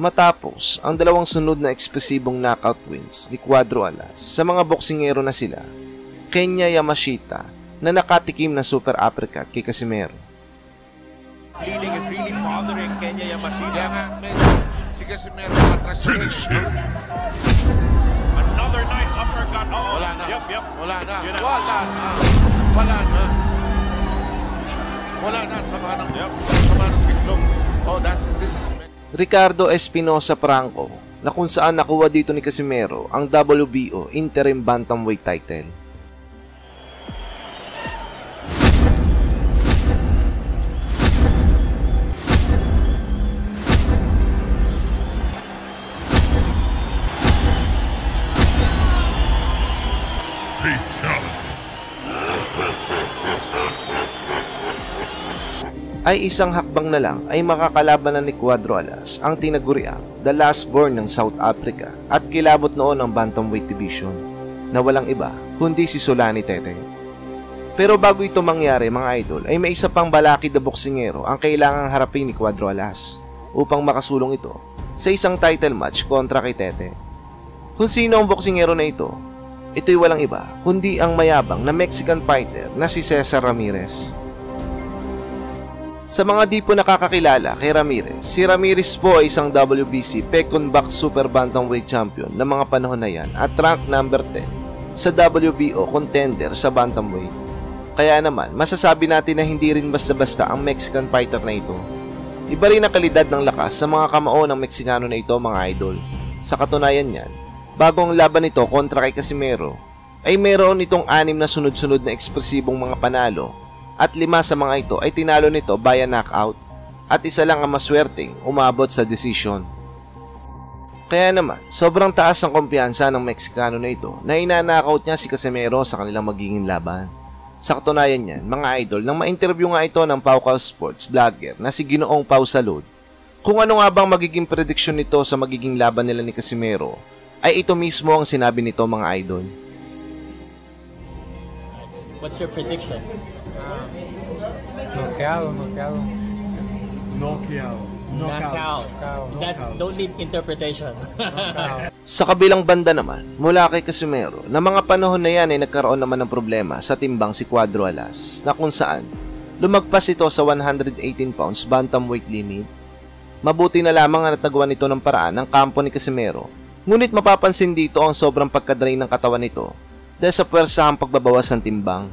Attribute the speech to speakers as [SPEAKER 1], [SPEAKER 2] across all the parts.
[SPEAKER 1] Matapos ang dalawang sunod na ekspresibong knockout wins ni Cuadro Alas sa mga boksingero na sila Kenya Yamashita na nakatikim ng super uppercut kay Casimero.
[SPEAKER 2] Bleeding is really bothering Kenya Yamashita.
[SPEAKER 3] Kaya nga, si Casimero matras.
[SPEAKER 4] Finish him!
[SPEAKER 2] Another nice uppercut. Uh-oh.
[SPEAKER 3] Wala na.
[SPEAKER 2] Yep.
[SPEAKER 3] Wala na.
[SPEAKER 2] Yun na.
[SPEAKER 3] Wala na. Wala na. Wala na. Sama ng tiklog. Oh, this is...
[SPEAKER 1] Ricardo Espinosa Franco na kung saan nakuha dito ni Casimero ang WBO Interim Bantamweight title.
[SPEAKER 4] Fatality.
[SPEAKER 1] Ay isang hakbang na lang ay makakalaban na ni Cuadro Alas ang tinaguriang the last born ng South Africa at kilabot noon ng Bantamweight Division na walang iba kundi si Solani Tete. Pero bago ito mangyari mga idol ay may isa pang balakid na boksingero ang kailangang harapin ni Cuadro Alas upang makasulong ito sa isang title match kontra kay Tete. Kung sino ang boksingero na ito, ito'y walang iba kundi ang mayabang na Mexican fighter na si Cesar Ramirez. Sa mga di po nakakakilala kay Ramirez, si Ramirez po ay isang WBC Pecunbac Super Bantamweight Champion ng mga panahon na yan at rank number 10 sa WBO contender sa Bantamweight. Kaya naman, masasabi natin na hindi rin basta-basta ang Mexican fighter na ito. Iba rin ang kalidad ng lakas sa mga kamao ng Meksikano na ito mga idol. Sa katunayan niyan, bago ang laban nito kontra kay Casimero, ay meron itong 6 na sunod-sunod na ekspresibong mga panalo at 5 sa mga ito ay tinalo nito via knockout at isa lang ang maswerteng umabot sa decision. Kaya naman, sobrang taas ang kumpiyansa ng Meksikano na ito na inanakaut niya si Casimero sa kanilang magiging laban. Sa katunayan niyan, mga idol, nang ma-interview nga ito ng Paukaw Sports vlogger na si Ginoong Pau Salud, kung ano nga bang magiging prediction nito sa magiging laban nila ni Casimero, ay ito mismo ang sinabi nito mga idol.
[SPEAKER 5] What's your prediction? Knockout. That don't need interpretation.
[SPEAKER 1] Sa kabilang banda naman, mula kay Casimero, na mga panahon na yan ay nagkaroon naman ng problema sa timbang si Cuadro Alas na kung saan lumagpas ito sa 118 pounds bantamweight limit. Mabuti na lamang ang natagawan nito ng paraan ng kampo ni Casimero, ngunit mapapansin dito ang sobrang pagkadrain ng katawan nito dahil sa puwersahang pagbabawas ng timbang.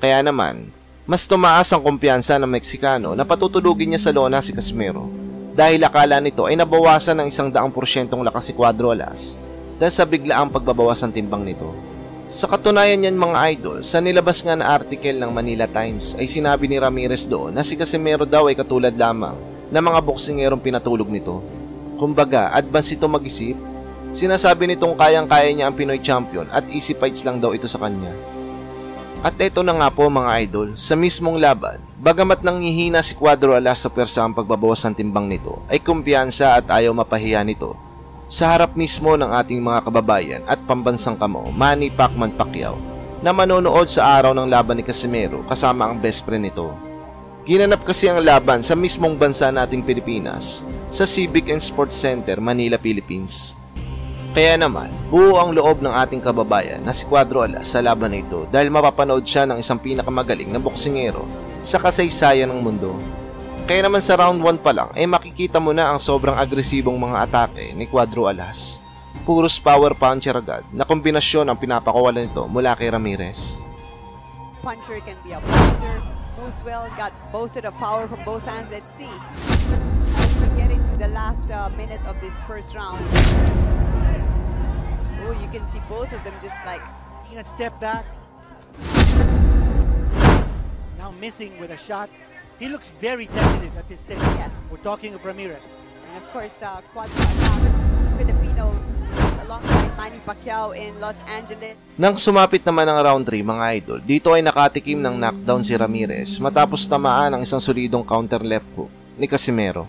[SPEAKER 1] Kaya naman, mas tumaas ang kumpiyansa ng Meksikano na patutulugin niya sa lona si Casimero dahil akala nito ay nabawasan ng 100% lakas si Cuadro Alas dahil sa biglaang pagbabawas ng timbang nito. Sa katunayan niyan mga idol, sa nilabas nga na article ng Manila Times ay sinabi ni Ramirez doon na si Casimero daw ay katulad lamang ng mga boksingerong pinatulog nito. Kumbaga, advance ito mag-isip. Sinasabi nitong kayang-kaya niya ang Pinoy champion at easy fights lang daw ito sa kanya. At eto na nga po mga idol, sa mismong laban, bagamat nanghihina si Cuadro Alas sa puwersahang pagbabawas ng timbang nito, ay kumpiyansa at ayaw mapahiya nito sa harap mismo ng ating mga kababayan at pambansang kamao, Manny Pacquiao, na manonood sa araw ng laban ni Casimero kasama ang best friend nito. Ginanap kasi ang laban sa mismong bansa nating Pilipinas, sa Civic and Sports Center, Manila, Philippines. Kaya naman, buo ang loob ng ating kababayan na si Cuadro Alas sa laban na ito dahil mapapanood siya ng isang pinakamagaling na boksingero sa kasaysayan ng mundo. Kaya naman sa round 1 pa lang ay makikita mo na ang sobrang agresibong mga atake ni Cuadro Alas. Puros power puncher agad na kombinasyon ang pinapakawalan nito mula kay Ramirez.
[SPEAKER 6] Puncher can be a boxer. Moves well, got boasted of power from both hands. Let's see as we get into the last minute of this first round. Oh, you can see both of them just like
[SPEAKER 7] taking a step back. Now missing with a shot. He looks very tentative at this stage.
[SPEAKER 6] Yes.
[SPEAKER 7] We're talking of Ramirez.
[SPEAKER 6] And of course, Cuadro Alas, Filipino, alongside Manny Pacquiao in Los Angeles.
[SPEAKER 1] Nang sumapit naman ang round 3 mga idol, dito ay nakatikim ng knockdown si Ramirez matapos tamaan ang isang solidong counter left hook ni Casimero.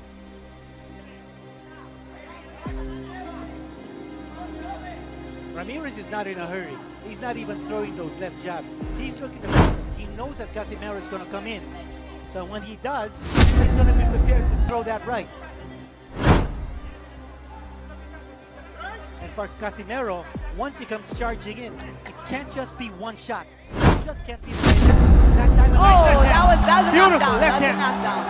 [SPEAKER 7] Ramirez is not in a hurry. He's not even throwing those left jabs. He's looking to... He knows that Casimero is going to come in. So when he does, he's going to be prepared to throw that right. for Casimero, once he comes charging in, it can't just be one shot. It just can't be that time.
[SPEAKER 6] Oh, that was a
[SPEAKER 7] beautiful
[SPEAKER 6] knockdown.
[SPEAKER 7] left
[SPEAKER 6] That was a
[SPEAKER 7] hand.
[SPEAKER 6] knockdown.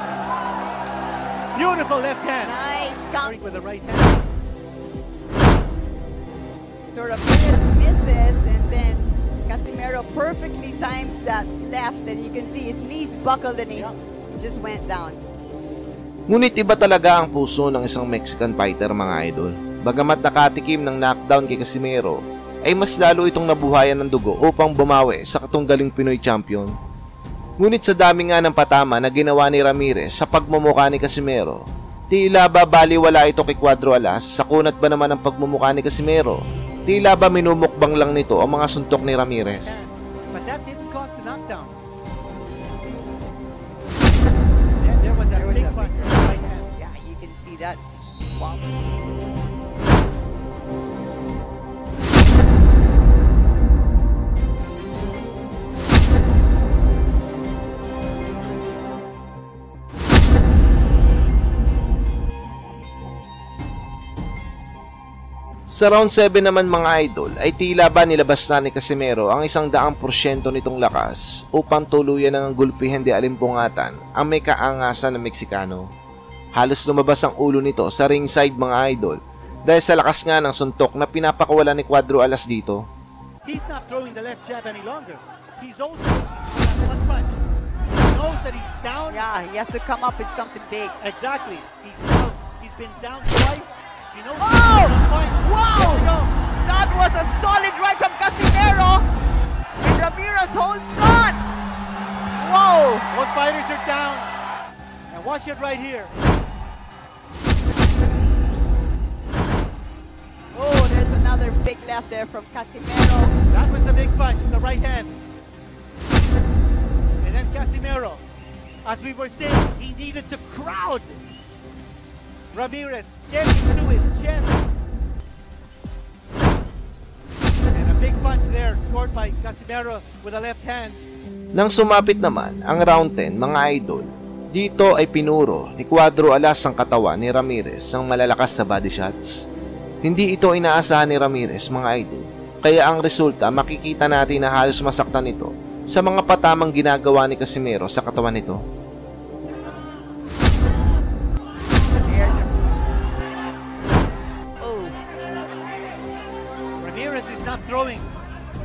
[SPEAKER 7] Beautiful left hand.
[SPEAKER 6] Nice count.
[SPEAKER 7] With the right hand.
[SPEAKER 6] So Ramirez misses, and then Casimero perfectly times that left, and you can see his knees buckled and he just went down.
[SPEAKER 1] Ngunit iba talaga ang puso ng isang Mexican fighter, mga idol. Bagamat nakatikim ng knockdown kay Casimero, ay mas lalo itong nabuhayan ng dugo upang bumawi sa katunggaling Pinoy champion. Ngunit sa dami nga ng patama na ginawa ni Ramirez sa pagmumukha ni Casimero, tila ba baliwala ito kay Cuadro Alas sa kunat ba naman ang pagmumukha ni Casimero? Tila ba minumukbang lang nito ang mga suntok ni Ramirez?
[SPEAKER 7] But that didn't cause the knockdown. Yeah, there was a big punch in the right hand.
[SPEAKER 6] Yeah, you can see that. Wow.
[SPEAKER 1] Sa round 7 naman, mga idol, ay tila ba nilabas na ni Casimero ang 100% nitong lakas upang tuluyan ng gulpihin di alimpungatan ang may kaangasan na Meksikano. Halos lumabas ang ulo nito sa ringside, mga idol, dahil sa lakas nga ng suntok na pinapakawala ni Cuadro Alas dito.
[SPEAKER 7] He's not throwing the left jab any longer. He's also that one punch. He knows that he's down.
[SPEAKER 6] Yeah, he has to come up with something big.
[SPEAKER 7] Exactly. He's down. He's been down twice. He knows
[SPEAKER 6] Oh!
[SPEAKER 7] points.
[SPEAKER 6] Wow!
[SPEAKER 7] Here we go.
[SPEAKER 6] That was a solid right from Casimero, and Ramirez holds on. Whoa!
[SPEAKER 7] Both fighters are down. And watch it right here.
[SPEAKER 6] Oh, there's another big left there from Casimero.
[SPEAKER 7] That was the big punch, the right hand. And then Casimero, as we were saying, he needed to crowd Ramirez, getting to his chest. And a big punch there, scored by Casimero with a left hand.
[SPEAKER 1] Nang sumapit naman ang round 10, mga idol, dito ay pinuro ni Cuadro Alas ang katawan ni Ramirez ng malalakas na body shots. Hindi ito inaasahan ni Ramirez, mga idol, kaya ang resulta makikita natin na halos masaktan ito sa mga patamang ginagawa ni Casimero sa katawan nito.
[SPEAKER 7] Ramirez is not throwing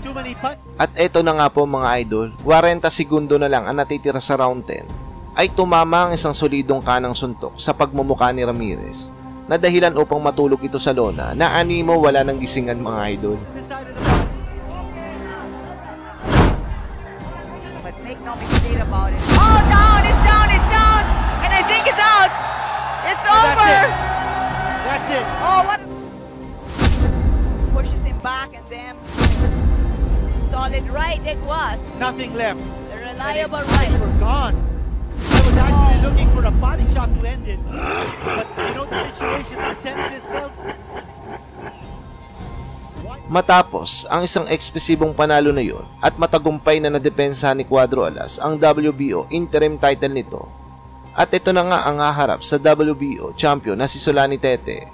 [SPEAKER 7] too many punches.
[SPEAKER 1] At eto na nga po, mga idol, 40 segundo na lang ang natitira sa round 10 ay tumama ang isang solidong kanang suntok sa pagmumukha ni Ramirez na dahilan upang matulog ito sa lona na animo wala ng gisingan, mga idol.
[SPEAKER 7] This side of the body.
[SPEAKER 6] But make no mistake about it. Oh, down! It's down! It's down! And I think it's out! It's over!
[SPEAKER 7] That's it.
[SPEAKER 6] Oh, what? Pushes him back, and then solid right it was.
[SPEAKER 7] Nothing left.
[SPEAKER 6] The
[SPEAKER 7] And his
[SPEAKER 6] reliable
[SPEAKER 7] eyes
[SPEAKER 6] right.
[SPEAKER 7] were gone. I was actually looking for a body shot to end it. But you know the situation presented itself.
[SPEAKER 1] Matapos ang isang ekspresibong panalo na yon at matagumpay na nadepensa ni Cuadro Alas ang WBO interim title nito. At ito na nga ang haharap sa WBO champion na si Solani Tete.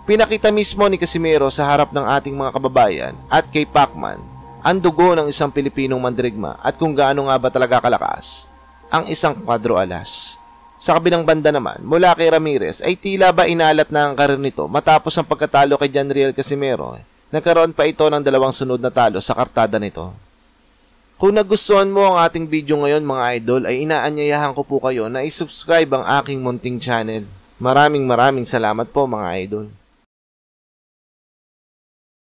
[SPEAKER 1] Pinakita mismo ni Casimero sa harap ng ating mga kababayan at kay Pacman ang dugo ng isang Pilipinong mandirigma at kung gaano nga ba talaga kalakas ang isang Cuadro Alas. Sa kabilang banda naman, mula kay Ramirez ay tila ba inalat na ang karir nito matapos ang pagkatalo kay Janriel Casimero. Nagkaroon pa ito ng 2 sunod na talo sa kartada nito. Kung nagustuhan mo ang ating video ngayon, mga idol, ay inaanyayahan ko po kayo na isubscribe ang aking munting channel. Maraming salamat po, mga idol.